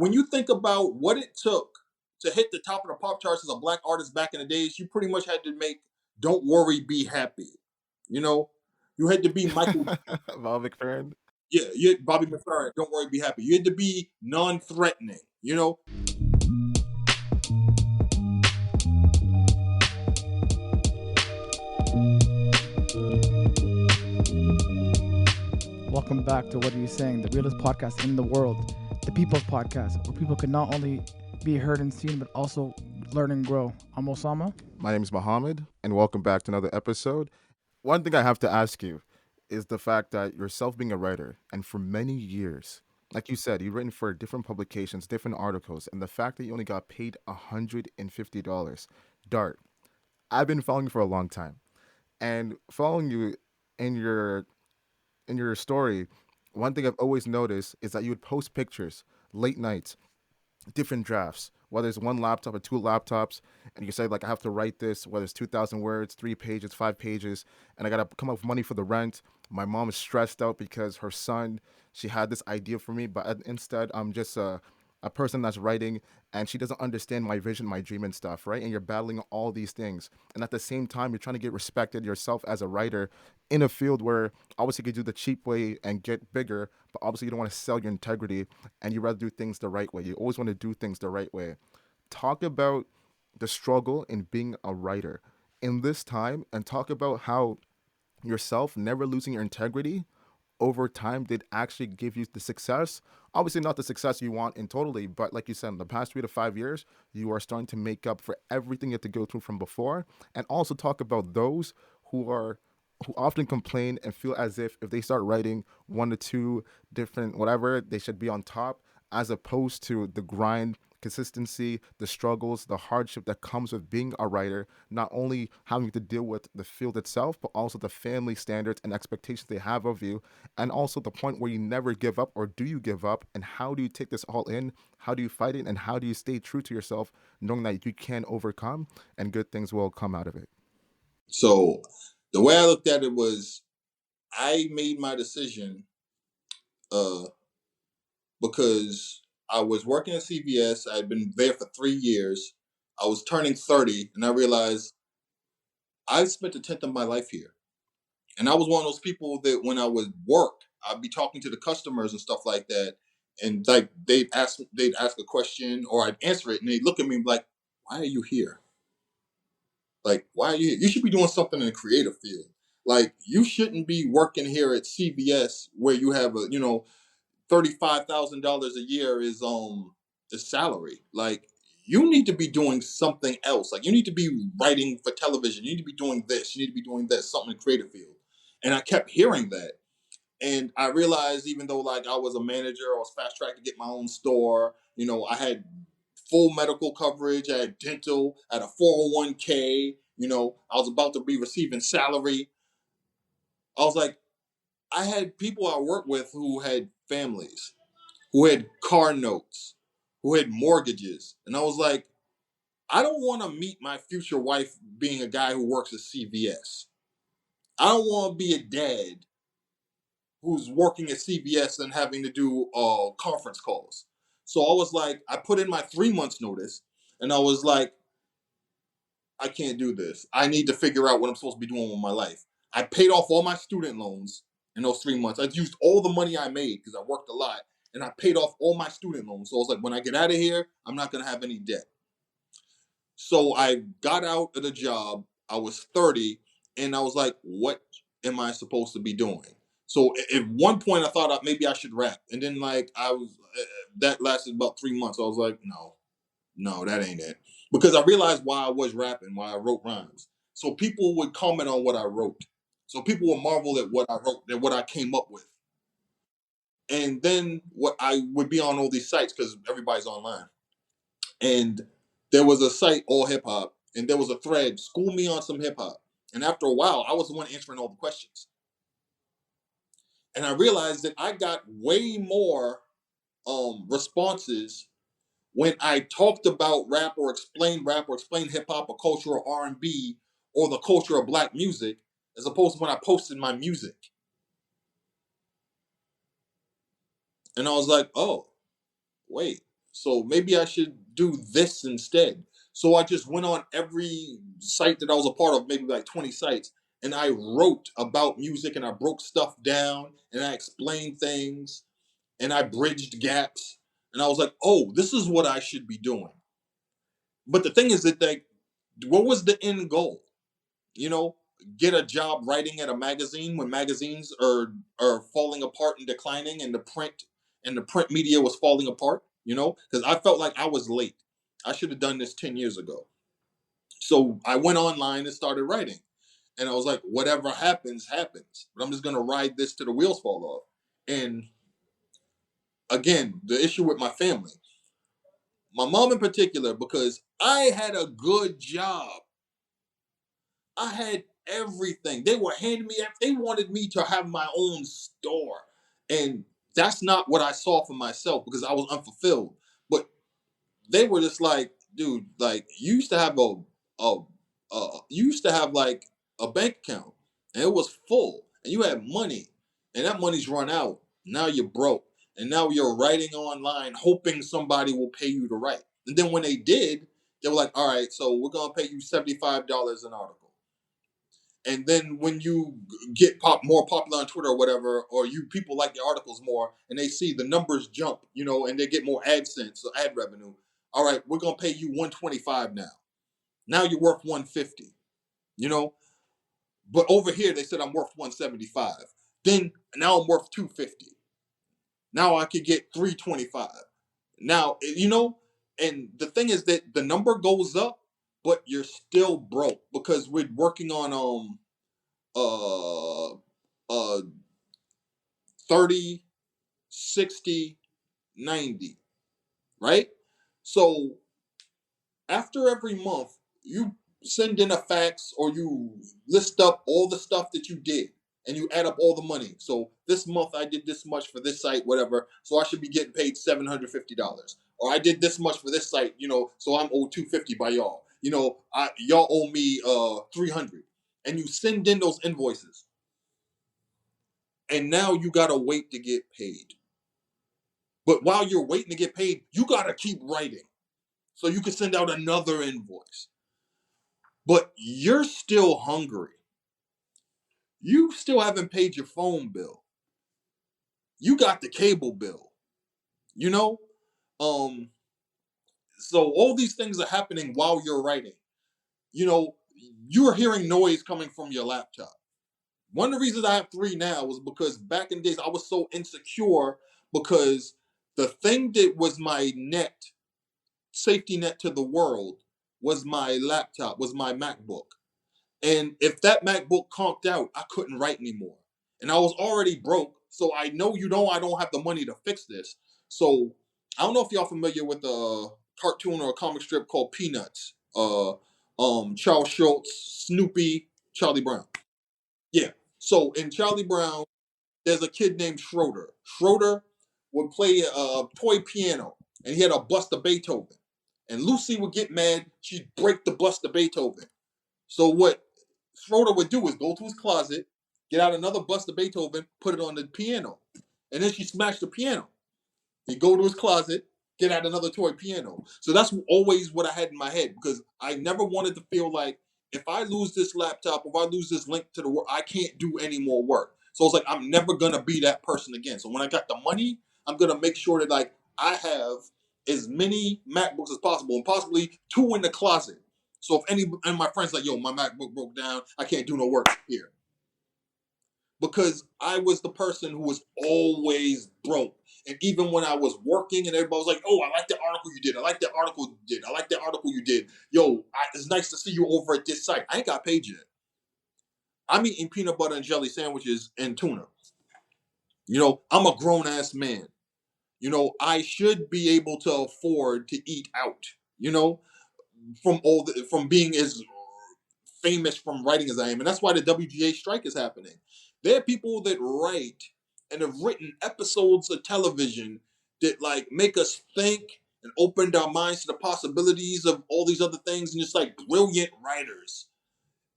when you think about what it took to hit the top of the pop charts as a black artist back in the days, you pretty much had to make "Don't Worry, Be Happy." You know, you had to be Michael. Bob McFerrin. Yeah, you had Bobby McFerrin. Don't worry, be happy. You had to be non-threatening. You know, Welcome back to What Are You Saying, the realest podcast in the world, the people's podcast, where people can not only be heard and seen, but also learn and grow. I'm Osama. My name is Mohammed, and welcome back to another episode. One thing I have to ask you is the fact that yourself being a writer, and for many years, like you said, you've written for different publications, different articles, and the fact that you only got paid $150. Dart, I've been following you for a long time, and following you in your story, one thing I've always noticed is that you would post pictures late nights, different drafts, whether it's one laptop or two laptops, and you say like I have to write this, whether it's 2,000 words, 3 pages, 5 pages, and I gotta come up with money for the rent. My mom is stressed out because her son, she had this idea for me, but instead I'm just a person that's writing, and she doesn't understand my vision, my dream, and stuff, right? And you're battling all these things, and at the same time, you're trying to get respected yourself as a writer in a field where obviously you could do the cheap way and get bigger, but obviously you don't want to sell your integrity, and you rather do things the right way. You always want to do things the right way. Talk about the struggle in being a writer in this time, and talk about how yourself never losing your integrity over time did actually give you the success. Obviously, not the success you want in totally, but like you said, in the past 3 to 5 years, you are starting to make up for everything you had to go through from before. And also talk about those who often complain and feel as if they start writing one to two different whatever, they should be on top, as opposed to the grind, consistency, the struggles, the hardship that comes with being a writer, not only having to deal with the field itself, but also the family standards and expectations they have of you, and also the point where you never give up, or do you give up, and how do you take this all in? How do you fight it, and how do you stay true to yourself, knowing that you can overcome and good things will come out of it? so the way I looked at it was I made my decision uh, because I was working at CVS. I had been there for 3 years. I was turning 30, and I realized I spent a tenth of my life here. And I was one of those people that when I would work, I'd be talking to the customers and stuff like that. And like they'd ask a question or I'd answer it and they'd look at me like, why are you here? Like, why are you here? You should be doing something in the creative field. Like, you shouldn't be working here at CVS where you have a, $35,000 a year is salary. Like, you need to be doing something else. Like, you need to be writing for television. You need to be doing this. You need to be doing this, something in the creative field. And I kept hearing that. And I realized even though like I was a manager, I was fast tracked to get my own store. I had full medical coverage, I had dental, I had a 401k, I was about to be receiving salary. I was like, I had people I worked with who had families, who had car notes, who had mortgages. And I was like, I don't want to meet my future wife being a guy who works at CVS. I don't want to be a dad who's working at CVS and having to do conference calls. So I was like, I put in my 3 months notice and I was like, I can't do this. I need to figure out what I'm supposed to be doing with my life. I paid off all my student loans in those 3 months. I used all the money I made because I worked a lot and I paid off all my student loans. So I was like, when I get out of here, I'm not going to have any debt. So I got out of the job. I was 30 and I was like, what am I supposed to be doing? So at one point I thought maybe I should rap. And then like that lasted about 3 months. I was like, no, no, that ain't it. Because I realized why I was rapping, why I wrote rhymes. So people would comment on what I wrote. So people would marvel at what I wrote, at what I came up with. And then what I would be on all these sites because everybody's online. And there was a site, All Hip Hop, and there was a thread, School Me on Some Hip Hop. And after a while, I was the one answering all the questions. And I realized that I got way more responses when I talked about rap or explain hip hop or culture or R&B or the culture of black music as opposed to when I posted my music. And I was like, oh, wait. So maybe I should do this instead. So I just went on every site that I was a part of, maybe like 20 sites, and I wrote about music and I broke stuff down and I explained things and I bridged gaps. And I was like, oh, this is what I should be doing. But the thing is that, like, what was the end goal? You know, get a job writing at a magazine when magazines are falling apart and declining, and the print media was falling apart. You know, because I felt like I was late. I should have done this 10 years ago. So I went online and started writing, and I was like, whatever happens, happens. But I'm just gonna ride this till the wheels fall off. And again, the issue with my family, my mom in particular, because I had a good job. I had everything. They were handing me. They wanted me to have my own store, and that's not what I saw for myself because I was unfulfilled. But they were just like, dude, like you used to have a you used to have like a bank account, and it was full, and you had money, and that money's run out. Now you're broke, and now you're writing online, hoping somebody will pay you to write. And then when they did, they were like, all right, so we're gonna pay you $75 an article. And then when you get more popular on Twitter or whatever, or you people like your articles more, and they see the numbers jump, you know, and they get more AdSense or ad revenue. All right, we're gonna pay you 125 now. Now you're worth 150, you know. But over here they said I'm worth 175. Then now I'm worth 250. Now I could get 325. Now you know, and the thing is that the number goes up, but you're still broke because we're working on uh uh 30, 60, 90, right? So after every month, you send in a fax or you list up all the stuff that you did and you add up all the money. So this month I did this much for this site, whatever. So I should be getting paid $750. Or I did this much for this site, you know, so I'm owed 250 by y'all. You know, y'all owe me 300. And you send in those invoices. And now you gotta wait to get paid. But while you're waiting to get paid, you gotta keep writing so you can send out another invoice. But you're still hungry. You still haven't paid your phone bill. You got the cable bill. You know? Um, so all these things are happening while you're writing. You know, you're hearing noise coming from your laptop. One of the reasons I have three now was because back in the days I was so insecure because the thing that was my safety net to the world was my laptop, was my MacBook. And if that MacBook conked out, I couldn't write anymore. And I was already broke. So I know I don't have the money to fix this. So I don't know if y'all familiar with a cartoon or a comic strip called Peanuts. Charles Schultz, Snoopy, Charlie Brown. Yeah. So in Charlie Brown, there's a kid named Schroeder. Schroeder would play a toy piano, and he had a bust of Beethoven. And Lucy would get mad. She'd break the bust of Beethoven. So what Schroeder would do is go to his closet, get out another bust of Beethoven, put it on the piano, and then she smashed the piano. He'd go to his closet, get out another toy piano. So that's always what I had in my head because I never wanted to feel like if I lose this laptop, if I lose this link to the work, I can't do any more work. So it's like I'm never gonna be that person again. So when I got the money, I'm gonna make sure that like I have as many MacBooks as possible, and possibly two in the closet. So if any and my friends like, yo, my MacBook broke down, I can't do no work here because I was the person who was always broke. And even when I was working and everybody was like, oh, I like the article you did. I like that article you did. I like that article you did. Yo, it's nice to see you over at this site. I ain't got paid yet. I'm eating peanut butter and jelly sandwiches and tuna. You know, I'm a grown ass man. You know, I should be able to afford to eat out. You know, from being as famous from writing as I am, and that's why the WGA strike is happening. There are people that write and have written episodes of television that like make us think and opened our minds to the possibilities of all these other things, and just like brilliant writers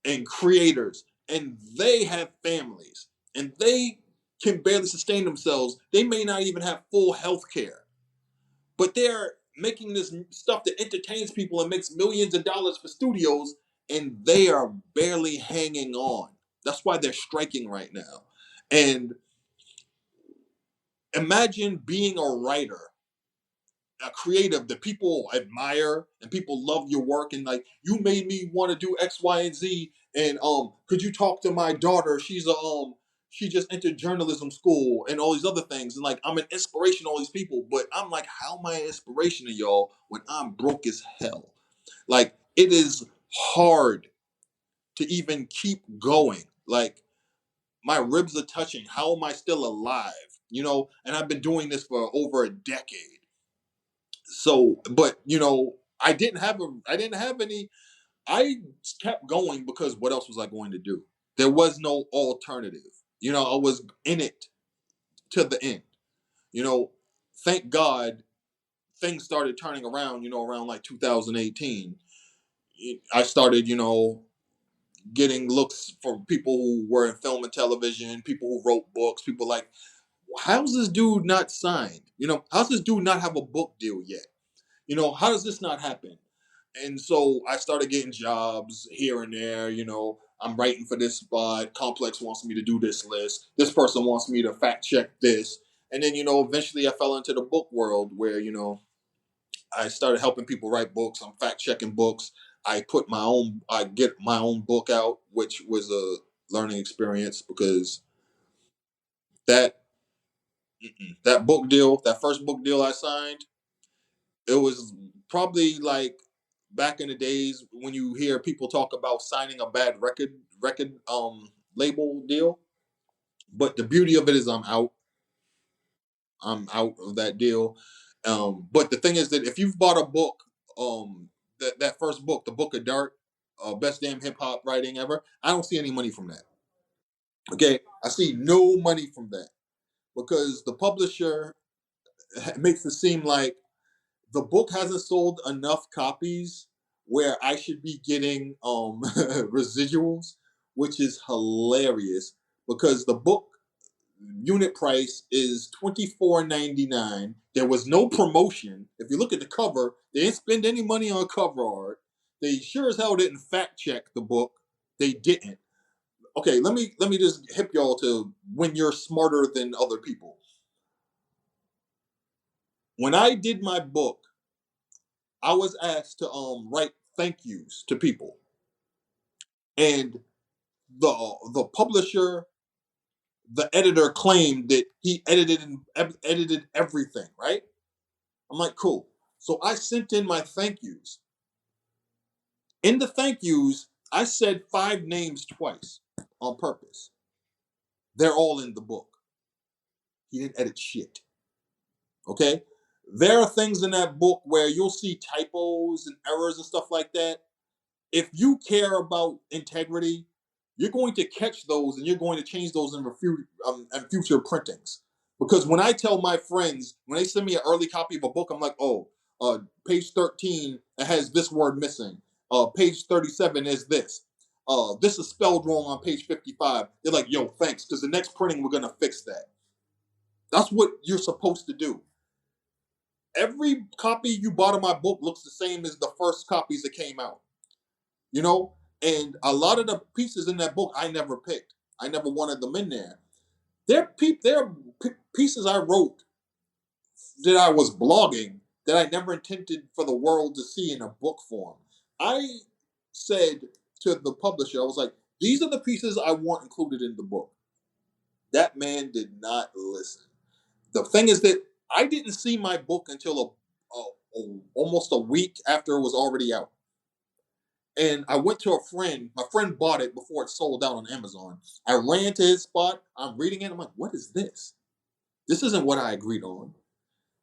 and creators, and they have families and they can barely sustain themselves. They may not even have full health care, but they're making this stuff that entertains people and makes millions of dollars for studios, and they are barely hanging on. That's why they're striking right now. And imagine being a writer, a creative that people admire and people love your work, and like, you made me want to do X, Y, and Z. And could you talk to my daughter? She just entered journalism school and all these other things. And like, I'm an inspiration to all these people, but I'm like, how am I an inspiration to y'all when I'm broke as hell? Like, it is hard to even keep going. Like, my ribs are touching. How am I still alive? And I've been doing this for over a decade. So, but I didn't have any. I kept going because what else was I going to do? There was no alternative. I was in it to the end. You know, thank God things started turning around. Around like 2018, I started, getting looks from people who were in film and television, people who wrote books, people like, how's this dude not signed? How's this dude not have a book deal yet? How does this not happen? And so I started getting jobs here and there. I'm writing for this spot. Complex wants me to do this list. This person wants me to fact check this. And then, eventually I fell into the book world where, I started helping people write books. I'm fact checking books. I get my own book out, which was a learning experience because that, that book deal, that first book deal I signed, it was probably like back in the days when you hear people talk about signing a bad record label deal. But the beauty of it is I'm out of that deal. But the thing is that if you've bought a book, that first book, the Book of Dirt, best damn hip hop writing ever, I don't see any money from that. Okay, I see no money from that because the publisher makes it seem like the book hasn't sold enough copies where I should be getting residuals, which is hilarious because the book unit price is $24.99. There was no promotion. If you look at the cover, they didn't spend any money on cover art. They sure as hell didn't fact check the book. They didn't. Okay, let me just hip y'all to when you're smarter than other people. When I did my book, I was asked to write thank yous to people, and the publisher, the editor claimed that he edited everything. Right? I'm like, cool. So I sent in my thank yous. In the thank yous, I said 5 names twice on purpose. They're all in the book. He didn't edit shit. Okay? There are things in that book where you'll see typos and errors and stuff like that. If you care about integrity, you're going to catch those and you're going to change those in future printings. Because when I tell my friends, when they send me an early copy of a book, I'm like, oh, page 13, it has this word missing. Page 37 is this. This is spelled wrong on page 55. They're like, yo, thanks, because the next printing, we're going to fix that. That's what you're supposed to do. Every copy you bought of my book looks the same as the first copies that came out. you know. And a lot of the pieces in that book I never picked. I never wanted them in there. They're pieces I wrote that I was blogging that I never intended for the world to see in a book form. I said to the publisher, I was like, these are the pieces I want included in the book. That man did not listen. The thing is that I didn't see my book until almost a week after it was already out. And I went to a friend. My friend bought it before it sold out on Amazon. I ran to his spot. I'm reading it. I'm like, what is this? This isn't what I agreed on.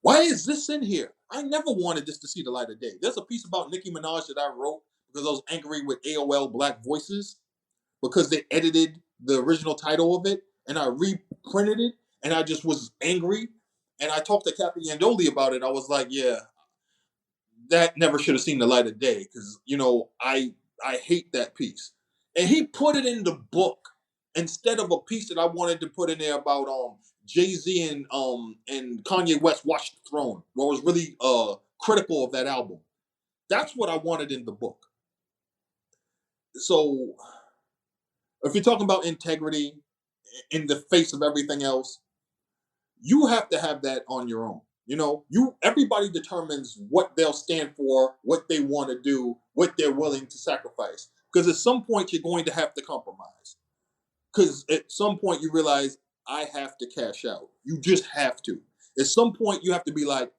Why is this in here? I never wanted this to see the light of day. There's a piece about Nicki Minaj that I wrote because I was angry with AOL Black Voices because they edited the original title of it and I reprinted it and I just was angry. And I talked to Cappy Andoli about it. I was like, yeah, that never should have seen the light of day because I hate that piece. And he put it in the book instead of a piece that I wanted to put in there about Jay Z and Kanye West watched the throne, where it was really critical of that album. That's what I wanted in the book. So if you're talking about integrity in the face of everything else, you have to have that on your own. You know, you everybody determines what they'll stand for, what they want to do, what they're willing to sacrifice. Because at some point you're going to have to compromise. Because at some point you realize I have to cash out. You just have to. At some point you have to be like,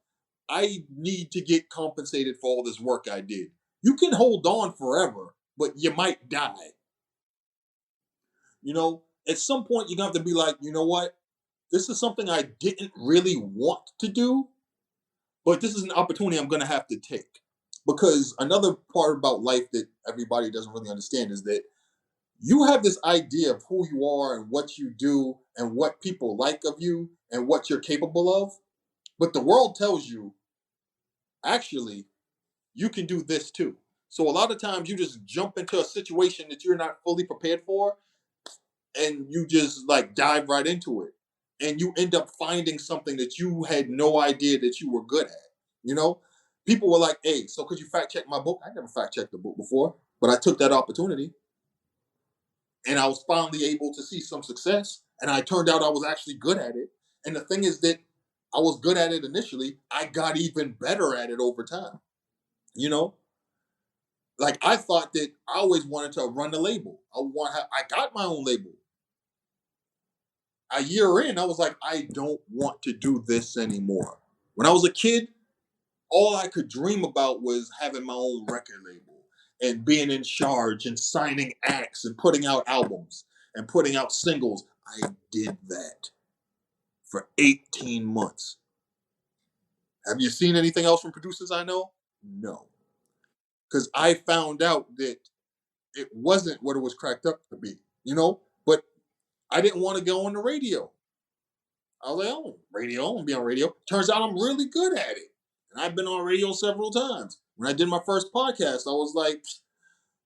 I need to get compensated for all this work I did. You can hold on forever, but you might die. You know, at some point you're gonna have to be like, you know what? This is something I didn't really want to do, but this is an opportunity I'm gonna have to take. Because another part about life that everybody doesn't really understand is that you have this idea of who you are and what you do and what people like of you and what you're capable of. But the world tells you, actually, you can do this too. So a lot of times you just jump into a situation that you're not fully prepared for and you just like dive right into it. And you end up finding something that you had no idea that you were good at. You know, people were like, hey, so could you fact check my book? I never fact checked the book before, but I took that opportunity and I was finally able to see some success. And I turned out I was actually good at it. And the thing is that I was good at it initially. I got even better at it over time. You know, like I thought that I always wanted to run the label. I got my own label. A year in, I was like, I don't want to do this anymore. When I was a kid, all I could dream about was having my own record label and being in charge and signing acts and putting out albums and putting out singles. I did that for 18 months. Have you seen anything else from producers I know? No. Because I found out that it wasn't what it was cracked up to be, you know? But I didn't want to go on the radio. I was like, oh, radio, I want to be on radio. Turns out I'm really good at it. And I've been on radio several times. When I did my first podcast, I was like,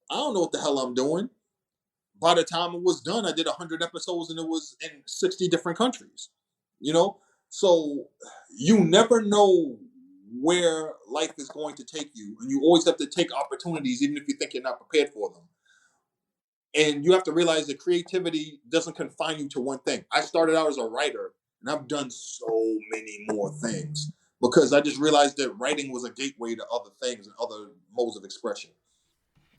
I don't know what the hell I'm doing. By the time it was done, I did 100 episodes and it was in 60 different countries. You know? So you never know where life is going to take you. And you always have to take opportunities, even if you think you're not prepared for them. And you have to realize that creativity doesn't confine you to one thing. I started out as a writer and I've done so many more things because I just realized that writing was a gateway to other things and other modes of expression.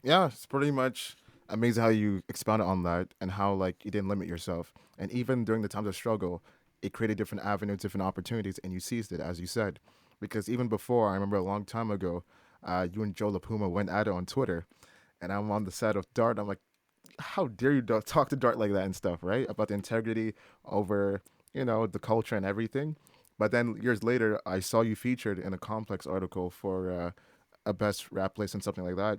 Yeah, it's pretty much amazing how you expounded on that and how like you didn't limit yourself. And even during the times of struggle, it created different avenues, different opportunities, and you seized it, as you said. Because even before, I remember a long time ago, you and Joe LaPuma went at it on Twitter, and I'm on the side of Dart. I'm like, how dare you talk to Dart like that and stuff, right? About the integrity over, the culture and everything. But then years later, I saw you featured in a Complex article for a best rap place and something like that.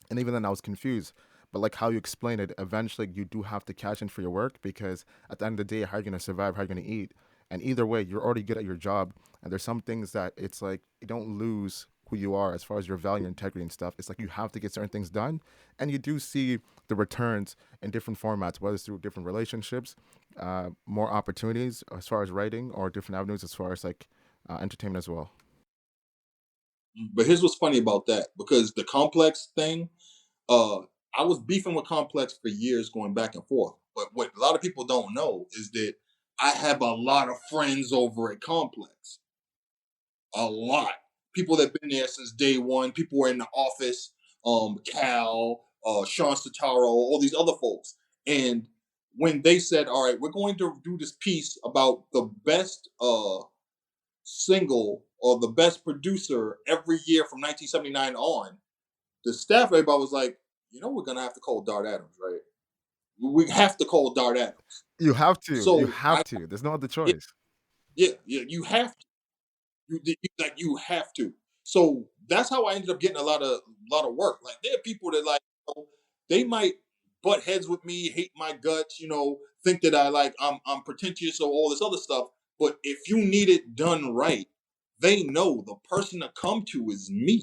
And even then, I was confused. But like how you explain it, eventually you do have to cash in for your work because at the end of the day, how are you going to survive? How are you going to eat? And either way, you're already good at your job. And there's some things that it's like you don't lose who you are as far as your value, your integrity, and stuff. It's like you have to get certain things done. And you do see the returns in different formats, whether it's through different relationships, more opportunities as far as writing, or different avenues as far as like entertainment as well. But here's what's funny about that because the complex thing, uh, I was beefing with Complex for years going back and forth. But what a lot of people don't know is that I have a lot of friends over at Complex. A lot. People that been there since day one. People were in the office. Cal, Sean Sataro, all these other folks. And when they said, "All right, we're going to do this piece about the best single or the best producer every year from 1979 on," the staff, everybody was like, we're gonna have to call Dart Adams, right? We have to call Dart Adams. You have to. You So have to. There's no other yeah, choice. yeah, you have to. You have to. So that's how I ended up getting a lot of work. Like there are people that like they might butt heads with me, hate my guts, think that I'm pretentious or all this other stuff. But if you need it done right, they know the person to come to is me.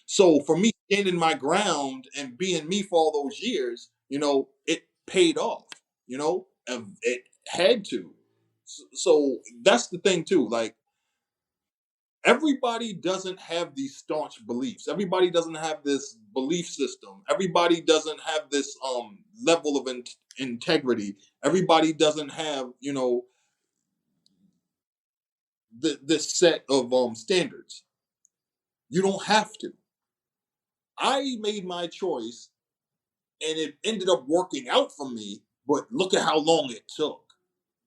So for me standing my ground and being me for all those years, it paid off. And it had to. So that's the thing too. Like everybody doesn't have these staunch beliefs. Everybody doesn't have this belief system. Everybody doesn't have this level of integrity. Everybody doesn't have, this set of standards. You don't have to. I made my choice and it ended up working out for me, but look at how long it took.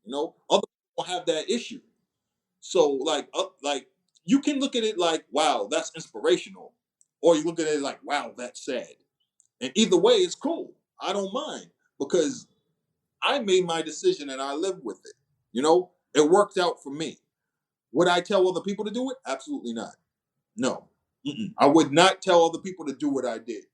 Other people have that issue. So like you can look at it like, wow, that's inspirational, or you look at it like, wow, that's sad. And either way, it's cool. I don't mind because I made my decision and I lived with it. It worked out for me. Would I tell other people to do it? Absolutely not. No. I would not tell other people to do what I did.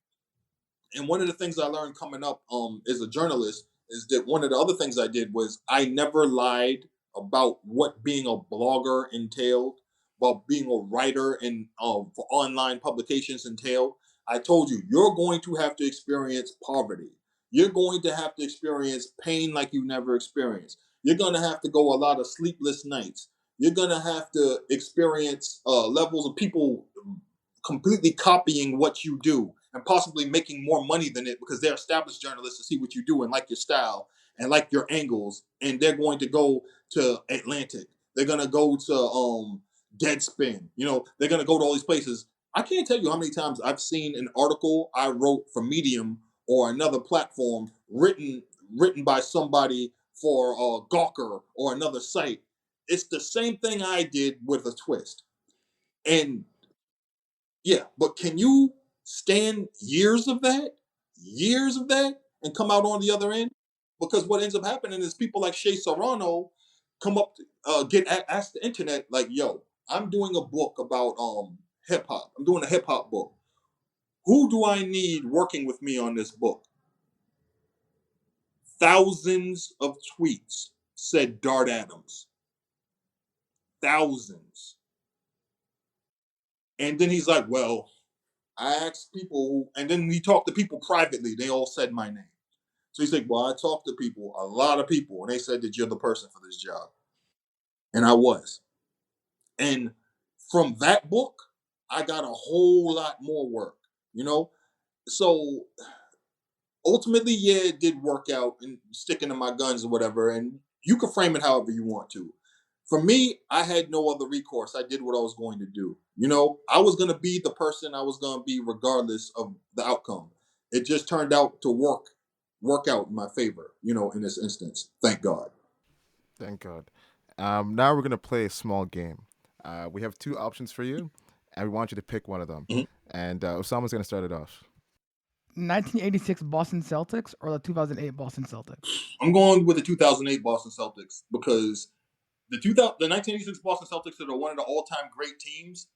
And one of the things I learned coming up as a journalist is that one of the other things I did was I never lied about what being a blogger entailed, about being a writer and for online publications entailed. I told you, you're going to have to experience poverty. You're going to have to experience pain like you never experienced. You're going to have to go a lot of sleepless nights. You're going to have to experience levels of people completely copying what you do and possibly making more money than it because they're established journalists to see what you do and like your style and like your angles, and they're going to go to Atlantic. They're gonna go to Deadspin. They're gonna go to all these places. I can't tell you how many times I've seen an article I wrote for Medium or another platform written by somebody for Gawker or another site. It's the same thing I did with a twist. And yeah, but can you stand years of that, and come out on the other end? Because what ends up happening is people like Shay Serrano come up, get asked the internet like, "Yo, I'm doing a book about hip hop. I'm doing a hip hop book. Who do I need working with me on this book?" Thousands of tweets said Dart Adams. Thousands. And then he's like, "Well, I asked people," and then he talked to people privately. They all said my name. So he's like, "Well, I talked to people, a lot of people, and they said that you're the person for this job." And I was. And from that book, I got a whole lot more work, you know? So ultimately, yeah, it did work out and sticking to my guns or whatever. And you can frame it however you want to. For me, I had no other recourse. I did what I was going to do. I was going to be the person I was going to be regardless of the outcome. It just turned out to work out in my favor, in this instance. Thank God. Thank God. Now we're gonna play a small game. We have two options for you, and we want you to pick one of them. Mhm. And Osama's gonna start it off. 1986 Boston Celtics or the 2008 Boston Celtics? I'm going with the 2008 Boston Celtics because the 1986 Boston Celtics are one of the all-time great teams,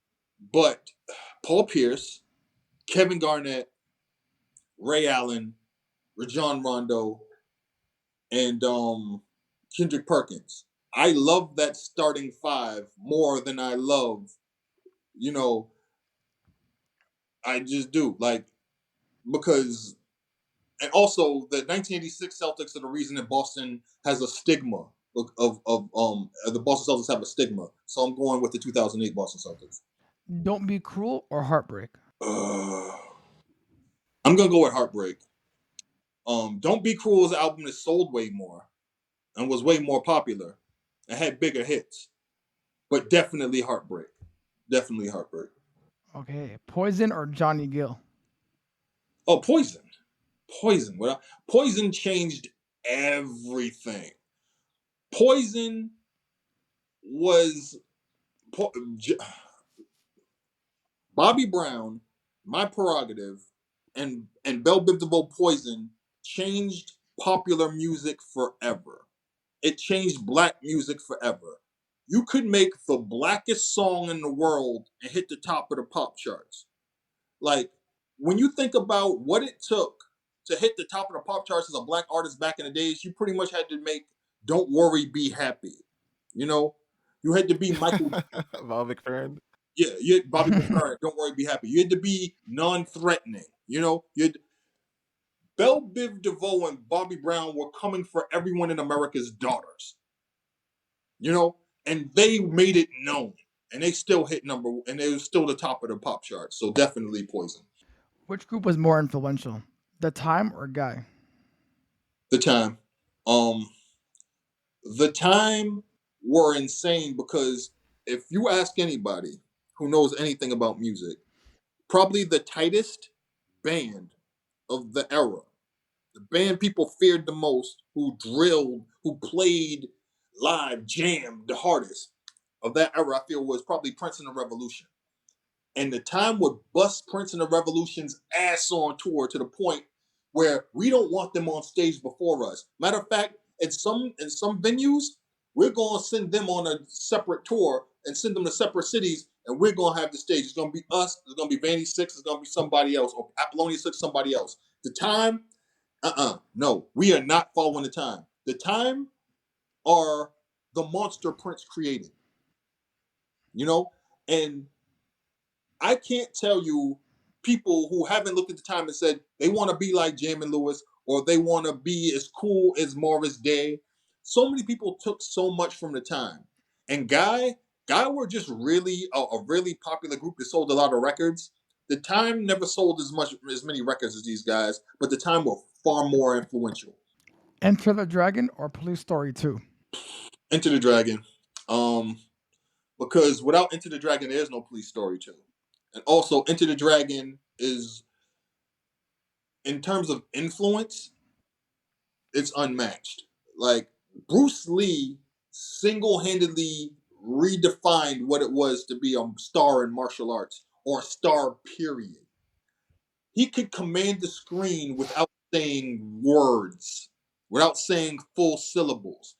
but Paul Pierce, Kevin Garnett, Ray Allen, Rajon Rondo, and Kendrick Perkins. I love that starting five more than I love, you know, I just do. Like, because, and also the 1986 Celtics are the reason that Boston has a stigma of the Boston Celtics have a stigma. So I'm going with the 2008 Boston Celtics. Don't Be Cruel or Heartbreak? Uh, I'm gonna go with Heartbreak. Don't Be Cruel's album that sold way more and was way more popular and had bigger hits, but definitely Heartbreak. Definitely Heartbreak. Okay. Poison or Johnny Gill? Oh, Poison. Poison. Poison changed everything. Poison was po- Bobby Brown, My Prerogative, and Bell Biv DeVoe Poison changed popular music forever. It changed black music forever. You could make the blackest song in the world and hit the top of the pop charts. Like, when you think about what it took to hit the top of the pop charts as a black artist back in the days, you pretty much had to make "Don't Worry, Be Happy." You know, you had to be Michael. Val McFerrin. Yeah, you had Bobby McFerrin. "Don't Worry, Be Happy." You had to be non-threatening. You had Bell Biv DeVoe and Bobby Brown were coming for everyone in America's daughters. And they made it known. and they still hit and they were still the top of the pop chart. So definitely Poison. Which group was more influential, The Time or Guy? The Time, um, the Time were insane because if you ask anybody who knows anything about music, probably the tightest band of the era, the band people feared the most, who drilled, who played live, jammed the hardest of that era, I feel was probably Prince and the Revolution. And the Time would bust Prince and the Revolution's ass on tour to the point where we don't want them on stage before us. Matter of fact, in some venues, we're gonna send them on a separate tour and send them to separate cities, and we're gonna have the stage. It's gonna be us. It's gonna be Vanity Six. It's gonna be somebody else, or Apollonia Six, somebody else. The Time, no, we are not following the Time. The Time are the monster Prince created. You know, and I can't tell you people who haven't looked at the Time and said they want to be like Jamin Lewis or they want to be as cool as Morris Day. So many people took so much from the Time, and Guy were just really a really popular group that sold a lot of records. The Time never sold as many records as these guys, but the Time were far more influential. Enter the Dragon or Police Story 2? Enter the Dragon, um, because without Enter the Dragon, there's no Police Story 2. And also, Enter the Dragon is, in terms of influence, it's unmatched. Like Bruce Lee single-handedly redefined what it was to be a star in martial arts or a star period. He could command the screen without saying words, without saying full syllables.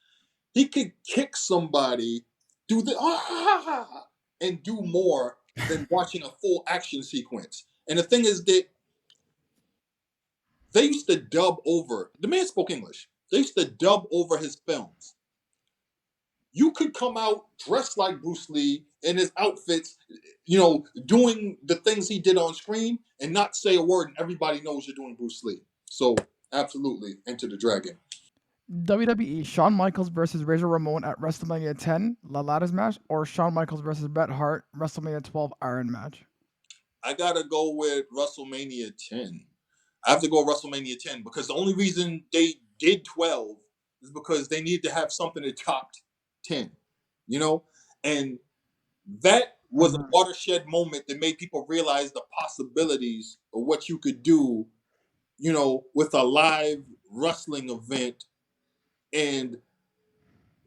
He could kick somebody, do the and do more than watching a full action sequence. And the thing is that they used to dub over. The man spoke English. They used to dub over his films. You could come out dressed like Bruce Lee in his outfits, doing the things he did on screen, and not say a word, and everybody knows you're doing Bruce Lee. So, absolutely, Enter the Dragon. WWE, Shawn Michaels versus Razor Ramon at WrestleMania 10, La Ladders match, or Shawn Michaels versus Bret Hart, WrestleMania 12 Iron match? I gotta go with WrestleMania 10. I have to go WrestleMania 10 because the only reason they did 12 is because they needed to have something that topped 10, you know? And that was a Mhm. watershed moment that made people realize the possibilities of what you could do, with a live wrestling event. And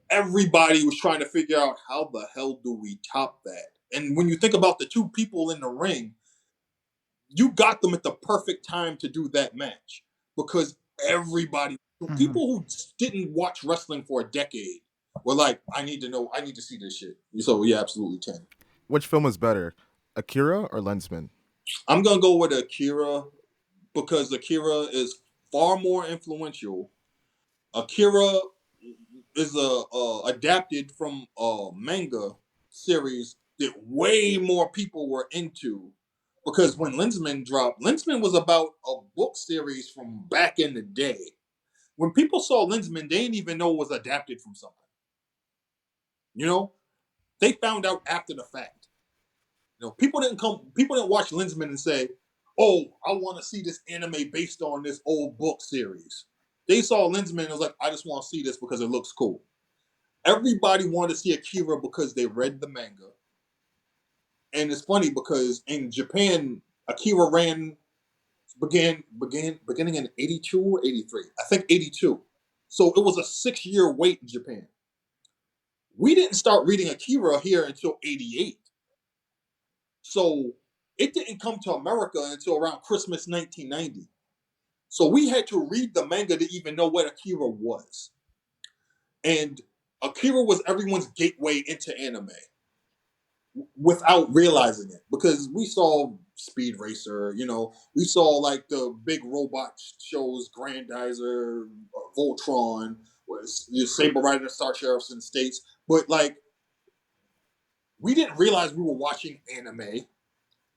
everybody was trying to figure out how the hell do we top that? And when you think about the two people in the ring, you got them at the perfect time to do that match because everybody, Mhm. people who didn't watch wrestling for a decade, were like, I need to know, I need to see this shit. So yeah, absolutely 10. Which film is better, Akira or Lensman? I'm gonna go with Akira because Akira is far more influential. Akira is adapted from a manga series that way more people were into. Because when Lensman dropped, Lensman was about a book series from back in the day. When people saw Lensman, they didn't even know it was adapted from something. You know, they found out after the fact. People didn't watch Lensman and say, "Oh, I want to see this anime based on this old book series." They saw Lensman and was like, "I just want to see this because it looks cool." Everybody wanted to see Akira because they read the manga. And it's funny because in Japan, Akira beginning in 82 or 83. I think 82. So it was a 6-year wait in Japan. We didn't start reading Akira here until 88. So it didn't come to America until around Christmas 1990. So we had to read the manga to even know what Akira was. And Akira was everyone's gateway into anime without realizing it because we saw Speed Racer, we saw like the big robot shows, Grandizer, Voltron, Saber Rider, Star Sheriffs in States, but like we didn't realize we were watching anime.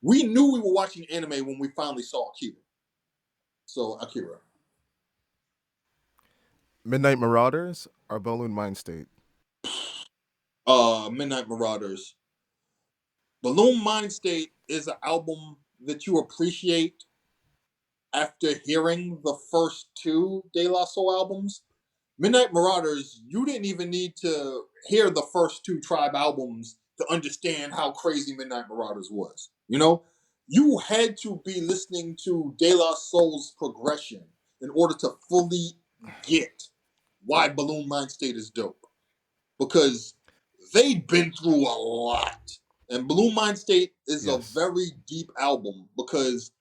We knew we were watching anime when we finally saw Akira. So Akira. Midnight Marauders or Balloon Mind State? Midnight Marauders. Balloon Mind State is an album that you appreciate after hearing the first two De La Soul albums. Midnight Marauders, you didn't even need to hear the first two Tribe albums to understand how crazy Midnight Marauders was. You know, you had to be listening to De La Soul's progression in order to fully get why Balloon Mind State is dope. Because they've been through a lot. And Balloon Mind State is a Yes, very deep album because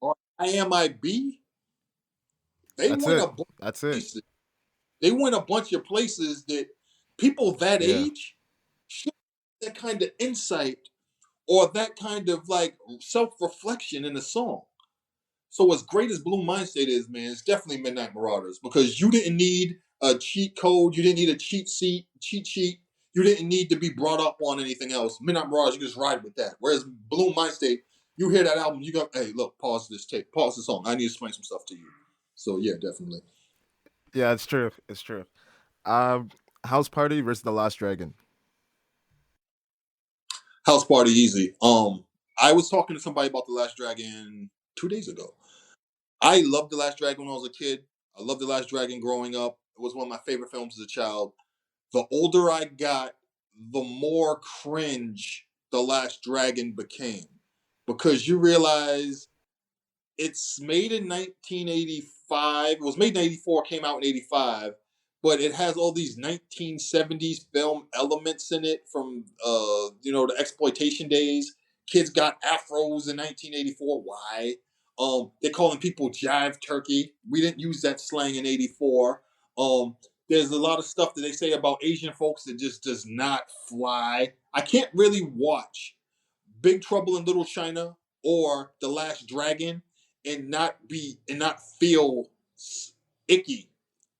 on IMIB, they that's went it. a bunch of That's it. places. They went a bunch of places that people that Yeah, age should have that kind of insight or that kind of like self-reflection in a song. So as great as Blue Mind State is, man, it's definitely Midnight Marauders because you didn't need a cheat code, you didn't need a cheat sheet, you didn't need to be brought up on anything else. Midnight Marauders, you can just ride with that. Whereas Blue Mind State, you hear that album, you go, hey, look, pause this tape, pause the song. I need to explain some stuff to you. So yeah, definitely. yeah, it's true. It's true. Um, House Party versus The Last Dragon. House Party easy. I was talking to somebody about The Last Dragon 2 days ago. I loved The Last Dragon when I was a kid. I loved The Last Dragon growing up. It was one of my favorite films as a child. The older I got, the more cringe The Last Dragon became. Because you realize it's made in 1985. It was made in 84, came out in 85, but it has all these 1970s film elements in it from the exploitation days. Kids got afros in 1984. Why? They're calling people jive turkey. We didn't use that slang in 84. There's a lot of stuff that they say about Asian folks that just does not fly. I can't really watch Big Trouble in Little China or The Last Dragon and not feel icky.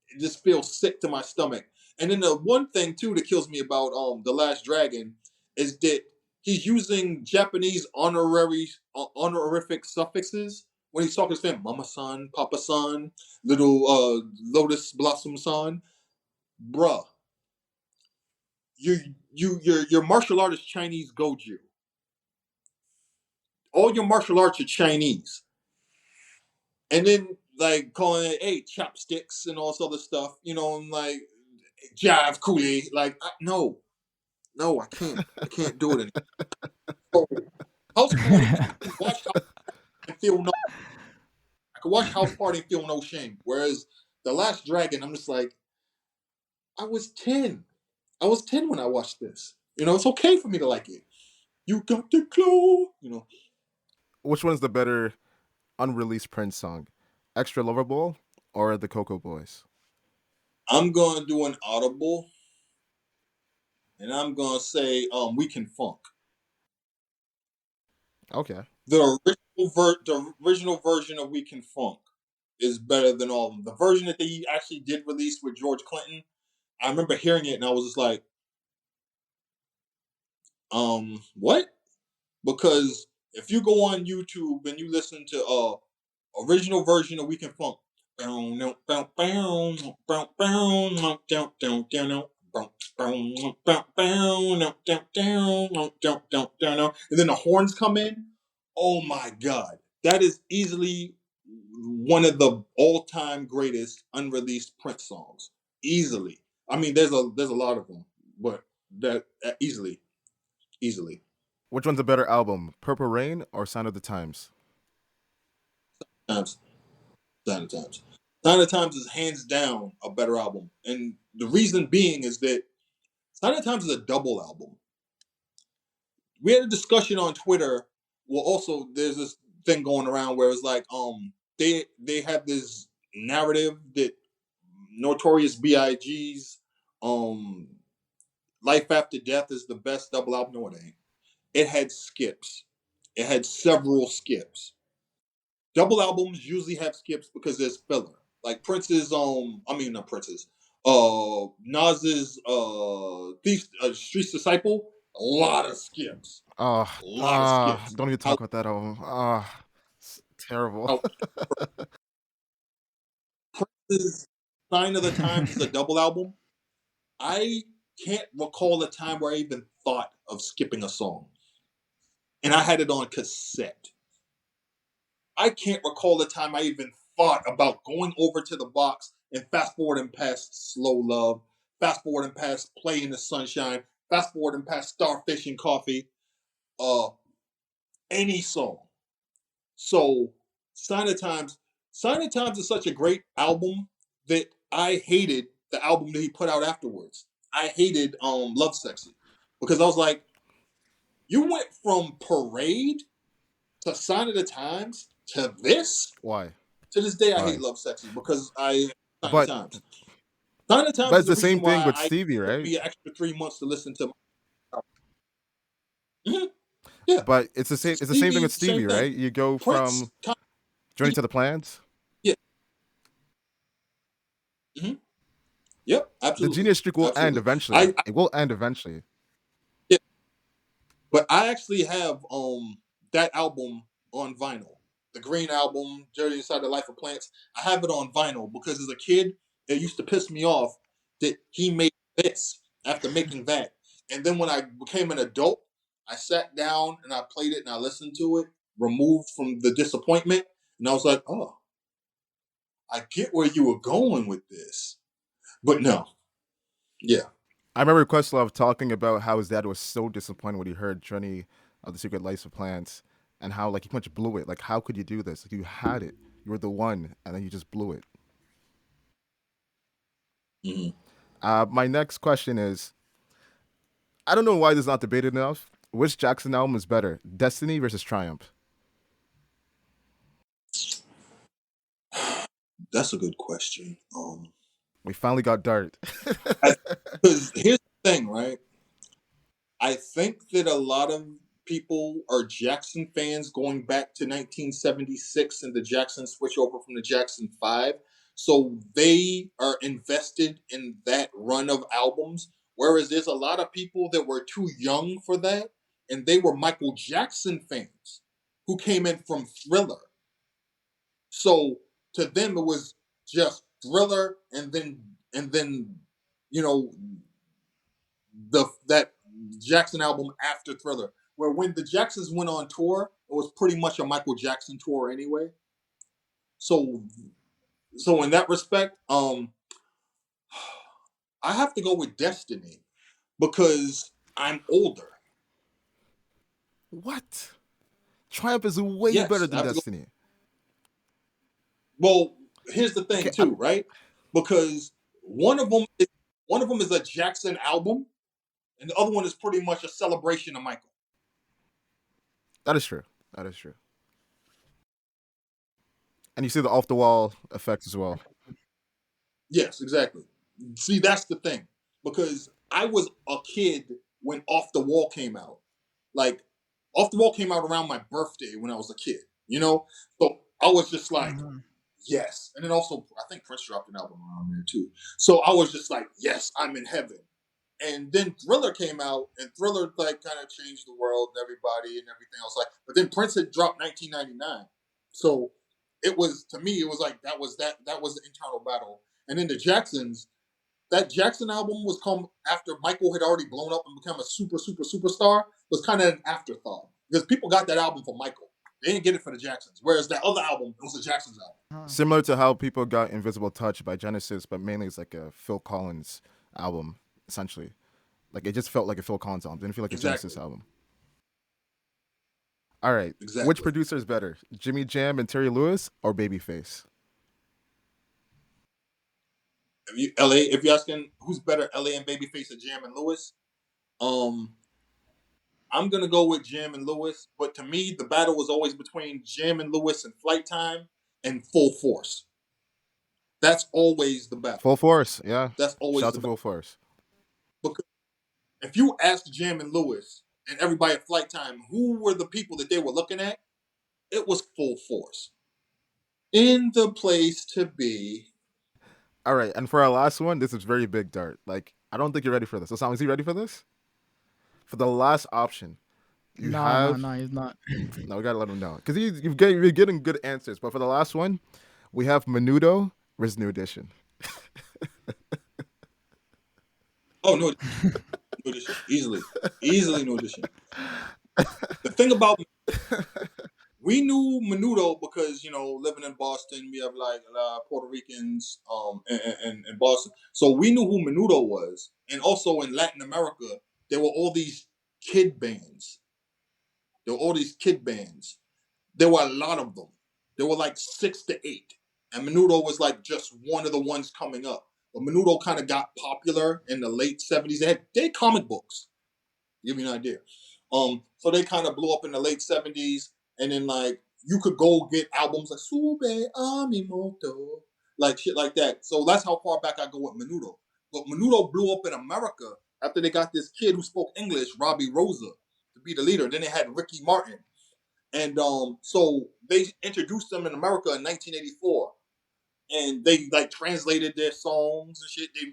It just feels sick to my stomach. And then the one thing too that kills me about The Last Dragon is that he's using Japanese honorific suffixes when he's talking to his family, Mama San, Papa San, little Lotus Blossom San. Bruh, you your martial art is Chinese Goju. All your martial arts are Chinese. And then like calling it hey chopsticks and all this other stuff, and like jive coolie. Like no, I can't do it anymore. So, House Party, I can watch House and feel no. I can watch House Party and feel no shame. Whereas The Last Dragon, I'm just like, I was 10. I was 10 when I watched this. It's okay for me to like it. You got the glow. Which one's the better unreleased Prince song? Extra Loverboy or The Cocoa Boys? I'm gonna do an audible, and I'm gonna say We Can Funk. Okay. The original version of We Can Funk is better than all of them. The version that they actually did release with George Clinton, I remember hearing it and I was just like, what? Because if you go on YouTube and you listen to original version of We Can Funk, and then the horns come in. Oh my god, that is easily one of the all-time greatest unreleased Prince songs. Easily. I mean, there's a lot of them, but that easily. Which one's a better album? Purple Rain or Sign of the Times? Times, Sign of Times. Sign of Times is hands down a better album, and the reason being is that Sign of Times is a double album. We had a discussion on Twitter. Well, also there's this thing going around where it's like they have this narrative that Notorious B.I.G.'s um Life After Death is the best double album. No, it ain't. It had skips. It had several skips. Double albums usually have skips because there's filler. Like Prince's I mean not Prince's. Nas's Thief Street's Disciple, a lot of skips. Oh, A lot of skips. don't even How talk about that album. It's terrible. how Prince's Sign of the Times is a double album. I can't recall a time where I even thought of skipping a song. and I had it on cassette. I can't recall the time I even thought about going over to the box and fast forwarding past Slow Love, fast forwarding past Play in the Sunshine, fast forwarding past Starfish and Coffee, uh, any song. So Sign of Times, Sign of Times is such a great album that I hated the album that he put out afterwards. I hated Love Sexy because I was like, you went from Parade to Sign of the Times to this. Why? To this day, I hate Why? Love Sexy because I Sign of But Times. Sign of but Times is it's the the same reason thing why with I Stevie, took right? me an extra 3 months to listen to. Mhm. Yeah, But it's the same thing with Stevie, same Stevie, thing. right? You go Prince, from Journey to the Plans. yeah, hmm yep, The absolutely, genius streak will end absolutely. eventually. It will end eventually. Yeah, but I actually have that album on vinyl. The Green Album, Journey Inside the Life of Plants. I have it on vinyl because as a kid, it used to piss me off that he made this after making that. And then when I became an adult, I sat down and I played it and I listened to it, removed from the disappointment, and I was like, oh, I get where you were going with this. But no, yeah. I remember Questlove talking about how his dad was so disappointed when he heard Journey of the Secret Life of Plants and how like he pretty much blew it. Like, how could you do this? Like, you had it. You were the one, and then you just blew it. Mhm. My next question is, I don't know why this is not debated enough. Which Jackson album is better, Destiny versus Triumph? That's a good question. We finally got Dart. Because here's the thing, right? I think that a lot of people are Jackson fans going back to 1976 and the Jackson switchover from the Jackson 5. So they are invested in that run of albums. Whereas there's a lot of people that were too young for that. And they were Michael Jackson fans who came in from Thriller. So to them, it was just Thriller and then you know the that Jackson album after Thriller. Where when the Jacksons went on tour, it was pretty much a Michael Jackson tour anyway. So so in that respect, I have to go with Destiny because I'm older. What? Triumph is way better Yes, I than have to go. Destiny. Well, here's the thing Okay, too, right? Because one of them is a Jackson album, and the other one is pretty much a celebration of Michael. that is true. That is true. And you see the off the wall effects as well. Yes, exactly. See, that's the thing. Because I was a kid when Off the Wall came out. Like, Off the Wall came out around my birthday when I was a kid, you know? So I was just like, Mm-hmm. yes. And then also, I think Prince dropped an album around there too. So I was just like, yes, I'm in heaven. And then Thriller came out, and Thriller like kind of changed the world and everybody and everything else. Like, but then Prince had dropped 1999, so it was to me, it was like that was the internal battle. And then the Jacksons, that Jackson album was come after Michael had already blown up and become a superstar. Was kind of an afterthought because people got that album for Michael. They didn't get it for the Jacksons. Whereas that other album, it was the Jacksons album. Uh-huh. Similar to how people got Invisible Touch by Genesis, but mainly it's like a Phil Collins album, essentially. Like, it just felt like a Phil Collins album. It didn't feel like a Genesis Exactly. album. All right. Which Exactly. producer is better, Jimmy Jam and Terry Lewis or Babyface? If you're asking who's better, LA and Babyface or Jam and Lewis, um, I'm gonna go with Jam and Lewis. But to me, the battle was always between Jam and Lewis and Flight Time and Full Force. That's always the battle. Full Force, yeah. That's always Shout the to battle. Full Force. Because if you ask Jam and Lewis and everybody at Flight Time who were the people that they were looking at, it was Full Force. In the place to be. All right, and for our last one, this is very big dart. Like, I don't think you're ready for this. So, Sam, is he ready for this? For the last option, you No, no, have. no, he's not. No, we gotta let him know because you're getting good answers. But for the last one, we have Menudo versus New Edition. Oh no, no addition. Easily. Easily no addition. The thing about we knew Menudo because living in Boston, we have like Puerto Ricans in Boston, so we knew who Menudo was, and also in Latin America there were all these kid bands. There were all these kid bands. There were a lot of them. There were like 6 to 8, and Menudo was like just one of the ones coming up. But Menudo kind of got popular in the late '70s. They had comic books. Give you an idea. So they kind of blew up in the late '70s, and then like you could go get albums like Sube Amimoto, like shit like that. So that's how far back I go with Menudo. But Menudo blew up in America after they got this kid who spoke English, Robbie Rosa, to be the leader. Then they had Ricky Martin, and so they introduced them in America in 1984, and they like translated their songs and shit. They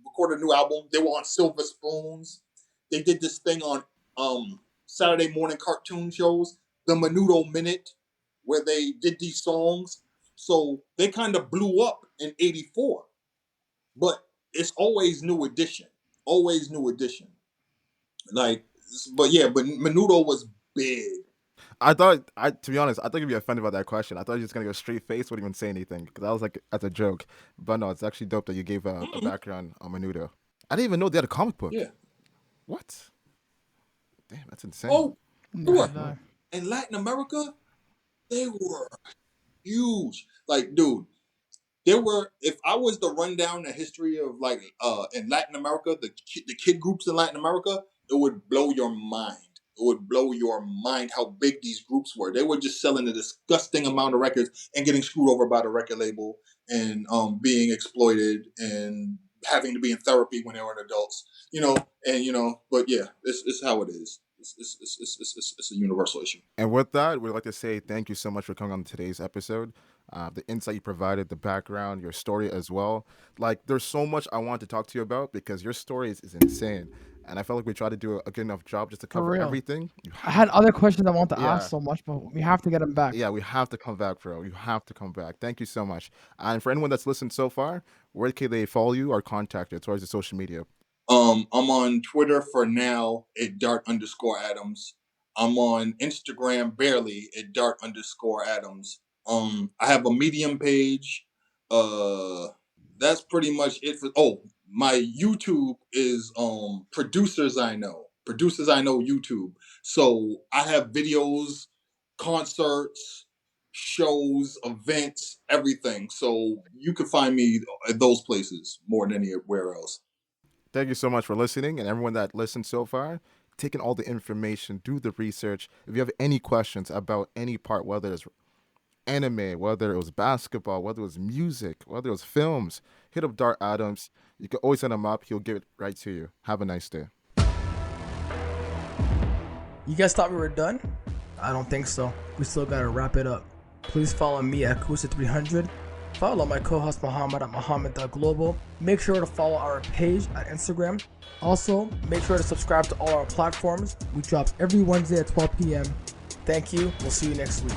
recorded a new album. They were on Silver Spoons. They did this thing on Saturday morning cartoon shows, the Menudo Minute, where they did these songs. So they kind of blew up in '84, but it's always new edition, always new edition. Like, but yeah, but Menudo was big. To be honest, I thought you'd be offended by that question. I thought you were just gonna go straight face, wouldn't even say anything, because I was like, as a joke. But no, it's actually dope that you gave a background on Menudo. I didn't even know they had a comic book. Yeah. What? Damn, that's insane. Oh, No. in Latin America, they were huge. Like, dude, there were. If I was to run down the history of like in Latin America, the kid groups in Latin America, it would blow your mind. It would blow your mind how big these groups were. They were just selling a disgusting amount of records and getting screwed over by the record label and being exploited and having to be in therapy when they were adults. But yeah, it's how it is. It's a universal issue. And with that, we'd like to say thank you so much for coming on today's episode. The insight you provided, the background, your story as well. Like, there's so much I want to talk to you about because your story is insane. And I felt like we tried to do a good enough job just to For cover real. everything. I had other questions I want to Yeah. ask so much, but we have to get them back. Yeah, we have to come back, bro. You have to come back. Thank you so much. And for anyone that's listened so far, where can they follow you or contact you towards the social media? I'm on Twitter for now at Dart_Adams. I'm on Instagram barely at Dart_Adams. I have a Medium page. That's pretty much it for. Oh, my YouTube is Producers I Know. Producers I Know YouTube. So I have videos, concerts, shows, events, everything. So you can find me at those places more than anywhere else. Thank you so much for listening, and everyone that listened so far, taking all the information, do the research. If you have any questions about any part, whether it's anime, whether it was basketball, whether it was music, whether it was films, hit up Dart Adams. You can always send him up. He'll give it right to you. Have a nice day. You guys thought we were done? I don't think so. We still gotta wrap it up. Please follow me at Kusa300. Follow my co-host Muhammad at Muhammad.global. Make sure to follow our page at Instagram. Also, make sure to subscribe to all our platforms. We drop every Wednesday at 12 p.m. Thank you. We'll see you next week.